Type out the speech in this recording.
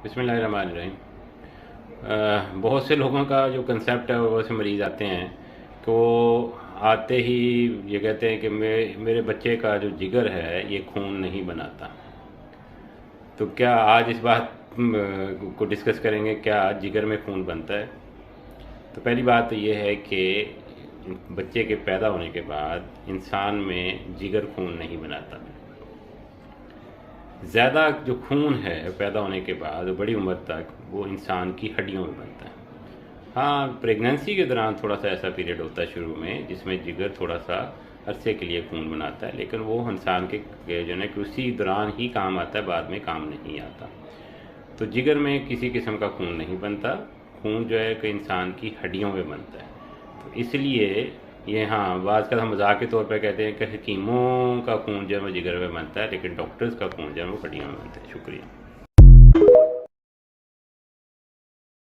बिस्मिल्लाहिर्रहमानिर्रहीम। बहुत से लोगों का जो कंसेप्ट है, वो से मरीज़ आते हैं कि वो आते ही ये कहते हैं कि मेरे बच्चे का जो जिगर है ये खून नहीं बनाता। तो क्या आज इस बात को डिस्कस करेंगे, क्या आज जिगर में खून बनता है। तो पहली बात तो ये है कि बच्चे के पैदा होने के बाद इंसान में जिगर खून नहीं बनाता। ज़्यादा जो खून है पैदा होने के बाद बड़ी उम्र तक वो इंसान की हड्डियों में बनता है। हाँ, प्रेगनेंसी के दौरान थोड़ा सा ऐसा पीरियड होता है शुरू में जिसमें जिगर थोड़ा सा अरसे के लिए खून बनाता है, लेकिन वो इंसान के जो है कि उसी दौरान ही काम आता है, बाद में काम नहीं आता। तो जिगर में किसी किस्म का खून नहीं बनता। खून जो है कि इंसान की हड्डियों में बनता है। तो इसलिए ये, हाँ, बाज़ का हम मजाक के तौर पर कहते हैं कि हकीमों का खून जो है वो जिगर में बनता है, लेकिन डॉक्टर्स का खून जो है वो हड्डियों में बनता है। शुक्रिया।